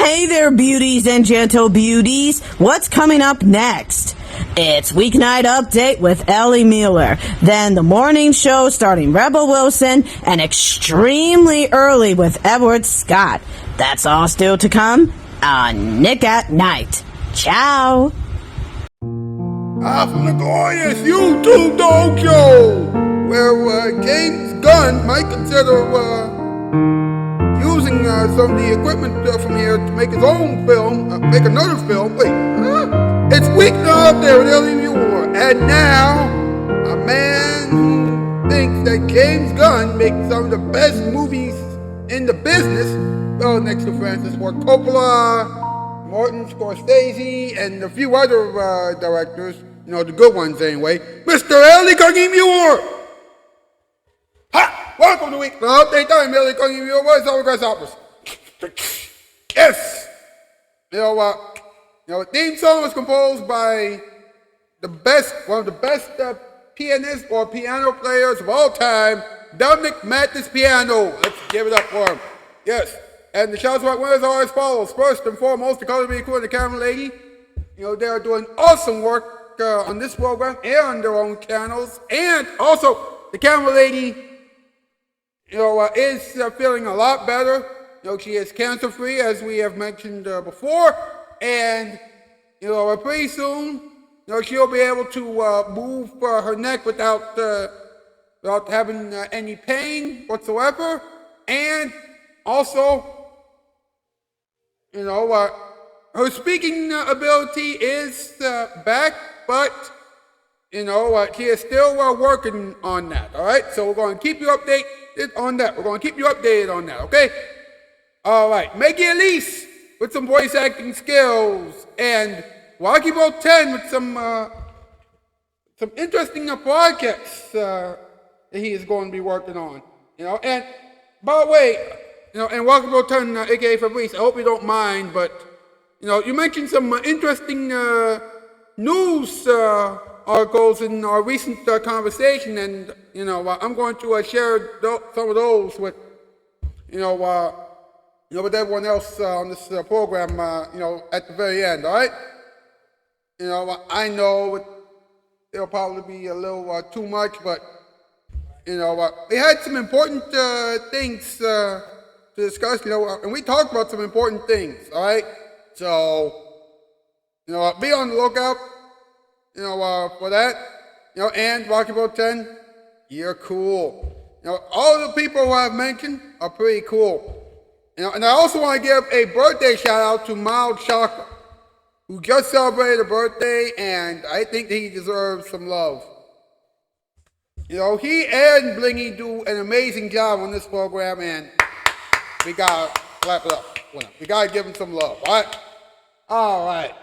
Hey there, beauties and gentle beauties. What's coming up next? It's Weeknight Update with Ellie Muller. Then the morning show starting Rebel Wilson and extremely early with Edward Scott. That's all still to come on Nick at Night. Ciao. From the glorious YouTube Dog Show, where James Gunn might consider using some of the equipment from here to make his own film, make another film. It's Weeknight Up There with Ellie Muller, and now a man who thinks that James Gunn makes some of the best movies in the business, well, next to Francis Ford Coppola, Martin Scorsese, and a few other directors, you know, the good ones anyway, Mr. Ellie Muller. Ha! Welcome to Weeknight Update. I'm Ellie Muller. Where's our grasshoppers? Yes! The theme song was composed by one of the best pianists or piano players of all time, Dominic Mathis Piano. Let's give it up for him. Yes. And the Shoutout Spotlight winners are as follows. First and foremost, the color be cool and the camera lady. You know, they are doing awesome work on this program and on their own channels. And also, the camera lady, is feeling a lot better. She is cancer-free, as we have mentioned before. And, pretty soon, she'll be able to move her neck without having any pain whatsoever. And also, her speaking ability is back, but, she is still working on that, all right? So we're going to keep you updated on that. We're going to keep you updated on that, okay? All right. Maggie Elise with some voice acting skills, and Rocky Boat 10 with some interesting projects that he is going to be working on, And by the way, and Rocky Boat 10, aka Fabrice, I hope you don't mind, but you mentioned some interesting news articles in our recent conversation, and I'm going to share some of those with with everyone else on this program, at the very end, all right? I know it'll probably be a little too much, but, we had some important things to discuss, and we talked about some important things, all right? So, be on the lookout, for that, and Rocky Boat 10, you're cool. All the people who I've mentioned are pretty cool. And I also want to give a birthday shout out to Mild Shocker, who just celebrated a birthday, and I think that he deserves some love. He and Blingy do an amazing job on this program, and we gotta clap it up. We gotta give him some love, all right? All right.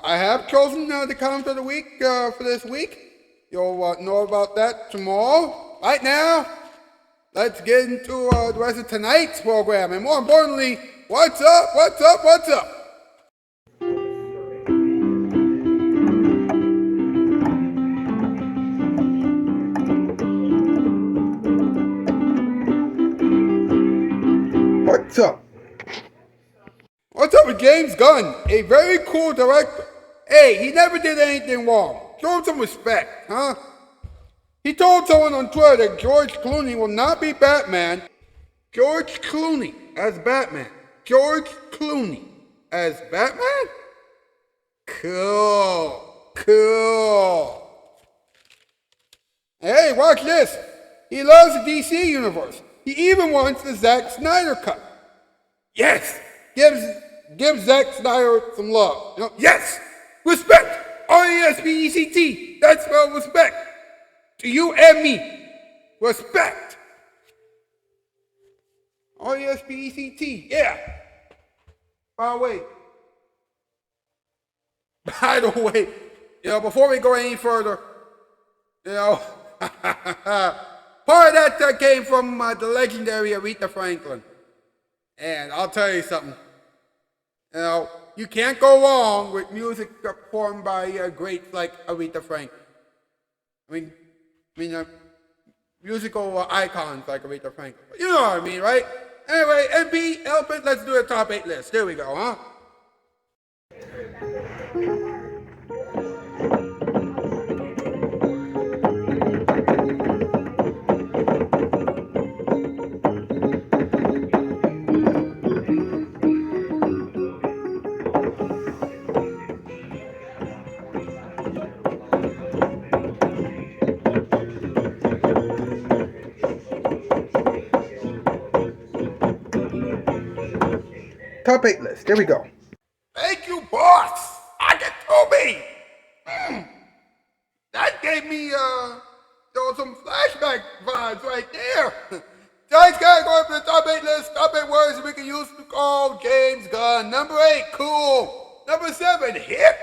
I have chosen the comment of the week for this week. You'll know about that tomorrow. Right now, let's get into the rest of tonight's program. And more importantly, what's up? What's up? What's up? What's up? What's up with James Gunn? A very cool director. Hey, he never did anything wrong. Show him some respect, huh? He told someone on Twitter that George Clooney will not be Batman. George Clooney as Batman. George Clooney as Batman? Cool. Hey, watch this. He loves the DC universe. He even wants the Zack Snyder cut. Yes! Give Zack Snyder some love. Yes! Respect! R-E-S-P-E-C-T. That's spelled respect. To you and me. Respect. R-E-S-P-E-C-T. Yeah. By the way, before we go any further, part of that came from the legendary Aretha Franklin. And I'll tell you something. You can't go wrong with music performed by greats like Aretha Franklin. I mean, musical icons like Aretha Franklin. You know what I mean, right? Anyway, MP, Elephant, let's do a top 8 list. There we go, huh? Top 8 list. There we go. Thank you, boss. I get Toby. That gave me some flashback vibes right there. Tonight's category for the top 8 list. Top 8 words we can use to call James Gunn. Number 8, cool. Number 7, hip.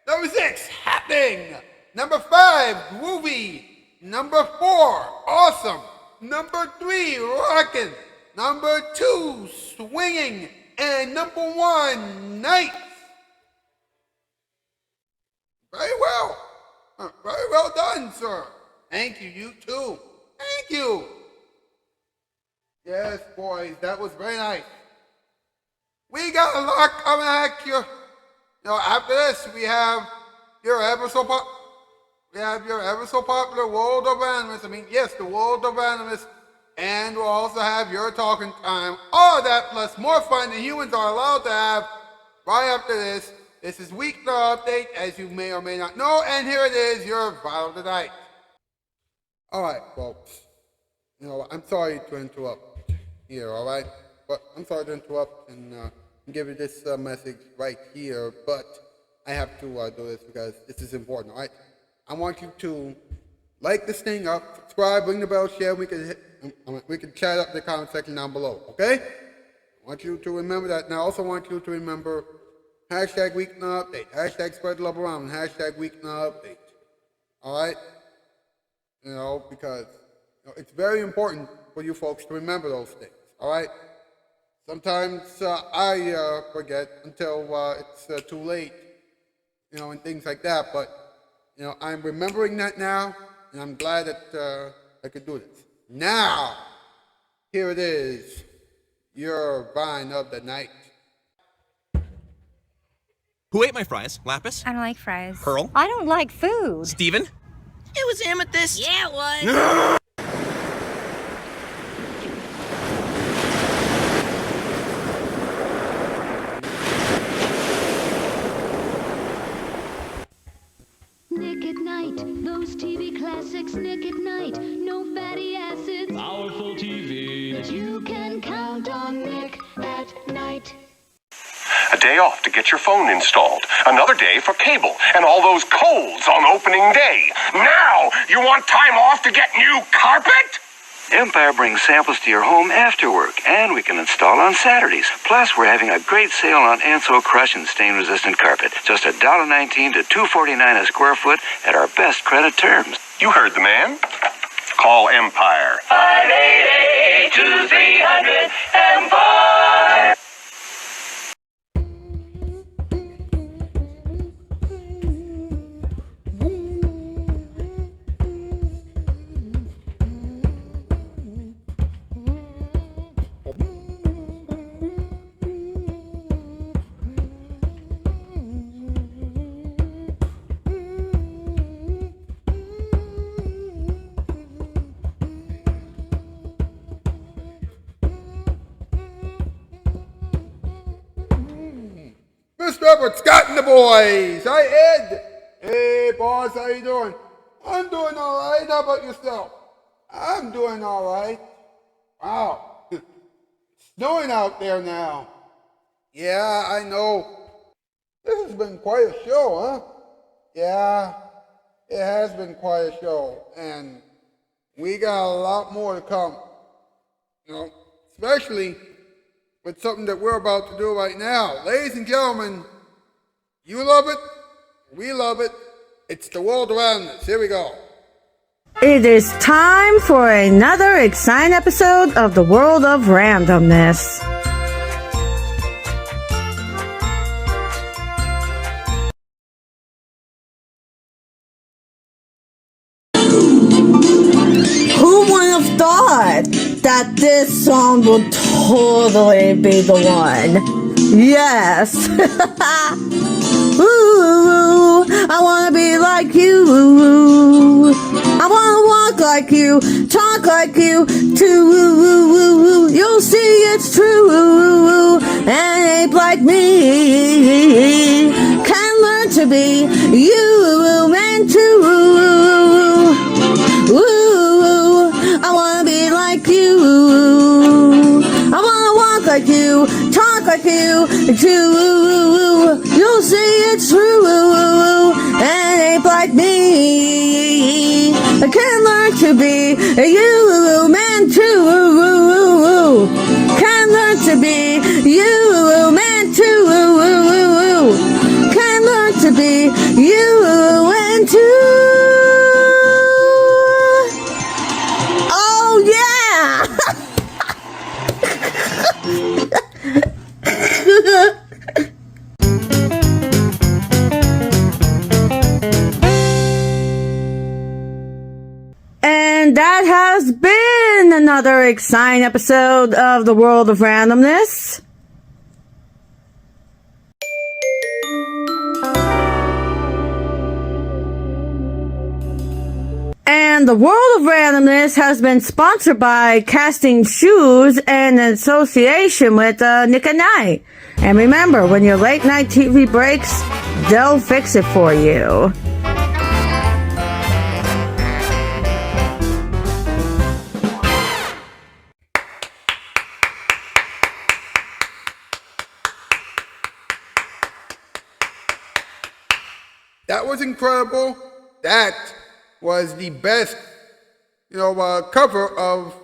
Number 6, happening. Number 5, groovy. Number 4, awesome. Number 3, rockin'. Number 2, swinging. And number 1, nice. Very well. Very well done, sir. Thank you, you too. Thank you. Yes, boys, that was very nice. We got a lot coming at you. After this, we have your ever so popular World of Animus. Yes, the World of Animus. And we'll also have your talking time. All of that plus more fun than humans are allowed to have right after this. This is Weeknight Update, as you may or may not know. And here it is, your vital of the night. All right, folks. I'm sorry to interrupt here, all right? But I'm sorry to interrupt and give you this message right here. But I have to do this because this is important, all right? I want you to like this thing up, subscribe, ring the bell, share. We can chat up in the comment section down below, okay? I want you to remember that. And I also want you to remember hashtag Weeknight Update, hashtag spread love around, hashtag Weeknight Update. All right? Because it's very important for you folks to remember those things. All right? Sometimes I forget until it's too late, and things like that. But I'm remembering that now, and I'm glad that I could do this. Now, here it is, your vine of the night. Who ate my fries? Lapis? I don't like fries. Pearl? I don't like food. Steven? It was Amethyst. Yeah, it was. Nick at Night, those TV classics. Nick at Night, no fatty acids. Powerful TV. But you can count on Nick at Night. A day off to get your phone installed. Another day for cable and all those colds on opening day. Now, you want time off to get new carpet? Empire brings samples to your home after work, and we can install on Saturdays. Plus, we're having a great sale on Anso Crush and stain-resistant carpet. Just $1.19 to $2.49 a square foot at our best credit terms. You heard the man. Call Empire. 588-2300 Empire. Mr. Edward Scott and the boys. Hi, Ed. Hey, boss, how you doing? I'm doing all right. How about yourself? I'm doing all right. Wow. It's snowing out there now. Yeah, I know. This has been quite a show, huh? Yeah, it has been quite a show. And we got a lot more to come. Especially with something that we're about to do right now. Ladies and gentlemen, you love it, we love it. It's the world around us. Here we go. It is time for another exciting episode of the World of Randomness. Who would have thought that that this song will totally be the one. Yes. Ooh, I wanna be like you. I wanna walk like you, talk like you, too. You'll see it's true. And ape like me can learn to be you and too. Ooh, I wanna be like you. I wanna walk like you, talk like you, too. You'll see it's true. And ape like me can learn to be you man too. Can learn to be you man too. Can learn to be you and too. Oh yeah. And that has been another exciting episode of the World of Randomness. And the World of Randomness has been sponsored by Casting Shoes in association with Nick at Night. And remember, when your late night TV breaks, they'll fix it for you. That was incredible. That was the best, cover of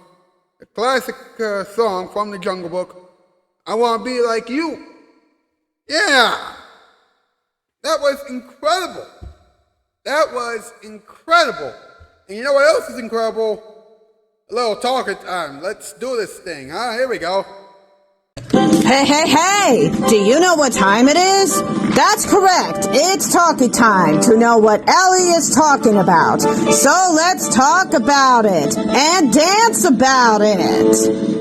a classic song from the Jungle Book. I Want to Be Like You. Yeah. That was incredible. That was incredible. And you know what else is incredible? A little talking time. Let's do this thing, huh? Here we go. Hey! Do you know what time it is? That's correct. It's talkie time to know what Ellie is talking about. So let's talk about it and dance about it.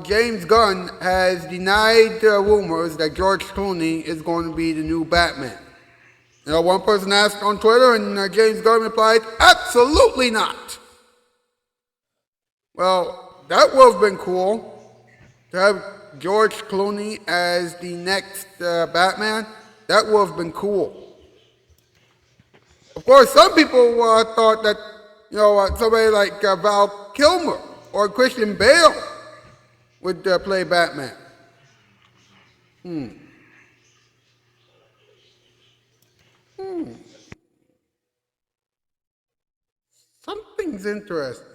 James Gunn has denied rumors that George Clooney is going to be the new Batman. One person asked on Twitter, and James Gunn replied, absolutely not. Well, that would have been cool to have George Clooney as the next Batman. That would have been cool. Of course, some people thought that, somebody like Val Kilmer or Christian Bale would play Batman. Something's interesting.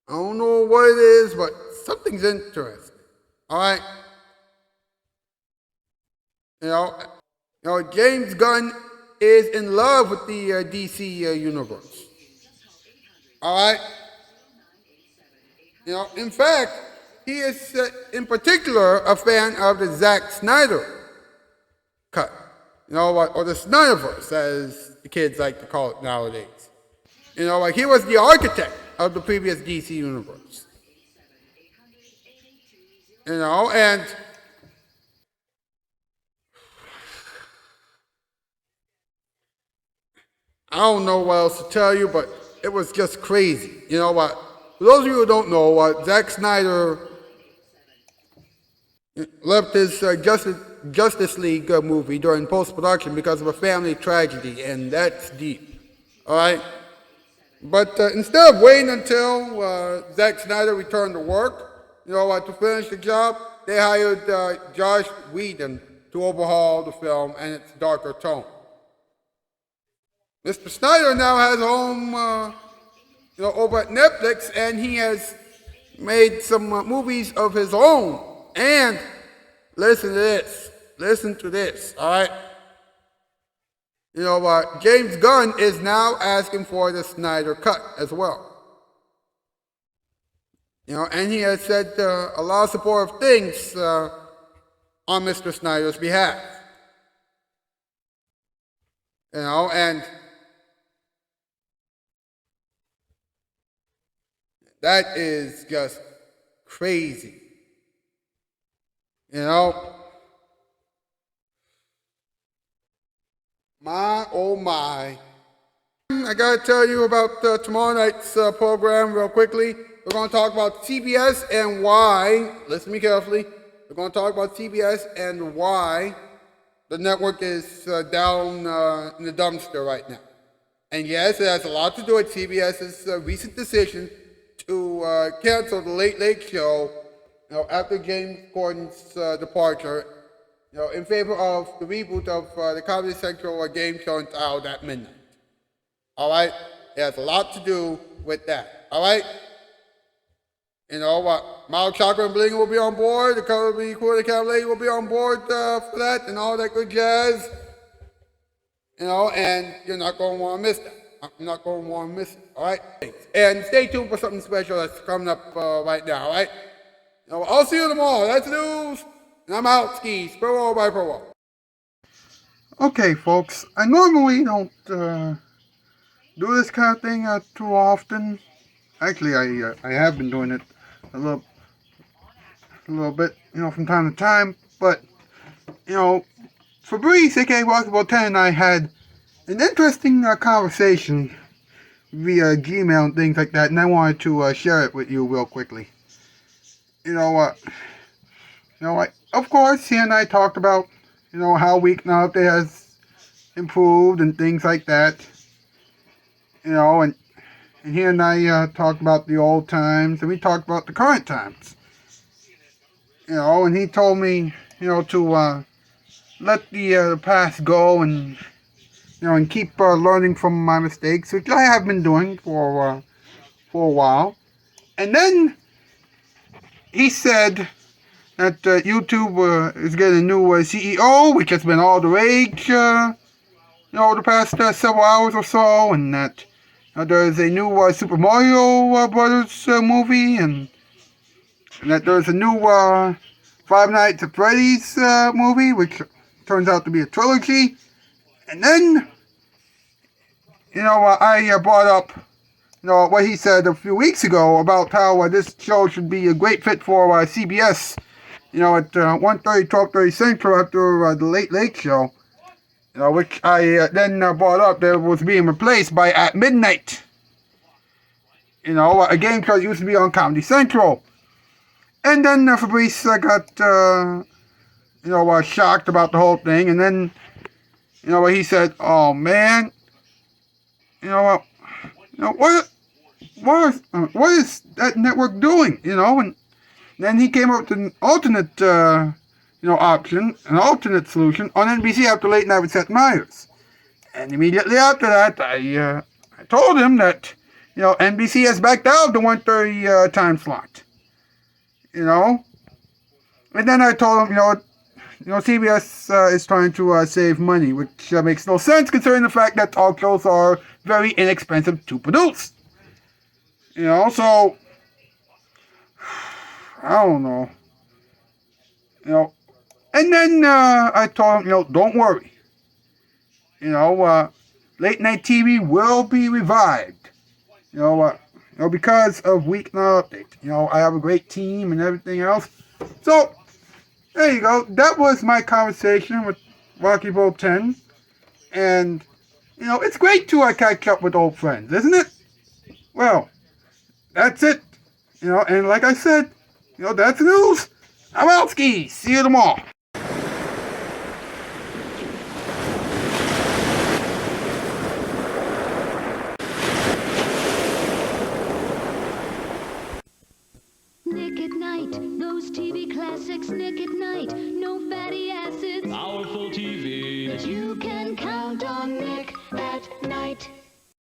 I don't know what it is, but something's interesting. All right. James Gunn is in love with the DC universe. All right. In fact, he is in particular a fan of the Zack Snyder cut. Or the Snyderverse, as the kids like to call it nowadays. He was the architect of the previous DC universe. And I don't know what else to tell you, but it was just crazy. For those of you who don't know, Zack Snyder left his Justice League movie during post-production because of a family tragedy, and that's deep. All right? But instead of waiting until Zack Snyder returned to work, to finish the job, they hired Josh Whedon to overhaul the film and its darker tone. Mr. Snyder now has a home, over at Netflix, and he has made some movies of his own. And listen to this. Listen to this, all right? James Gunn is now asking for the Snyder cut as well. And he has said a lot of supportive things on Mr. Snyder's behalf. And That is just crazy. You know? My, oh my. I gotta tell you about tomorrow night's program real quickly. We're gonna talk about CBS and why, listen to me carefully, we're gonna talk about CBS and why the network is down in the dumpster right now. And yes, it has a lot to do with CBS's recent decision to cancel the Late Late Show, after James Gordon's departure, in favor of the reboot of the Comedy Central game show entitled At Midnight. All right, it has a lot to do with that. All right. You know what? Mild Chocolate and Bling will be on board. The Color Be Cool, the Cat Lady will be on board for that and all that good jazz. And you're not going to want to miss that. I'm not going to want to miss it. All right. And stay tuned for something special that's coming up right now. All right. I'll see you tomorrow. That's the news. And I'm out. Skis. Pro by pro. Okay, folks. I normally don't do this kind of thing too often. Actually, I have been doing it a little bit, from time to time. But, Fabrice, aka Walkable 10, and I had an interesting conversation via Gmail and things like that, and I wanted to share it with you real quickly. Of course, he and I talked about, how Weeknight has improved and things like that. And he and I talked about the old times, and we talked about the current times. And he told me, to let the past go and, and keep learning from my mistakes, which I have been doing for a while. And then he said that YouTube is getting a new CEO, which has been all the rage, the past several hours or so, and that there's a new Super Mario Brothers movie, and that there's a new Five Nights at Freddy's movie, which turns out to be a trilogy. And then, I brought up, what he said a few weeks ago about how this show should be a great fit for CBS, at 1:30, 12:30 Central after the Late Late Show. Which I then brought up that was being replaced by At Midnight. A game show that used to be on Comedy Central. And then Fabrice got, shocked about the whole thing. And then, he said, "Oh man, what is that network doing?" And then he came up with an alternate, option, an alternate solution on NBC after Late Night with Seth Meyers. And immediately after that, I told him that, NBC has backed out of the 1:30 time slot. And then I told him, CBS is trying to save money, which makes no sense considering the fact that talk shows are very inexpensive to produce. So I don't know. And then I told him, don't worry. Late night TV will be revived. Because of Weeknight Update. I have a great team and everything else. So, there you go. That was my conversation with Rocky Bull 10. And, it's great to catch up with old friends, isn't it? Well, that's it. And like I said, that's the news. I'm out, skis. See you tomorrow. Nick at Night, those TV classics, Nick at Night, no fatty acids. Powerful TV.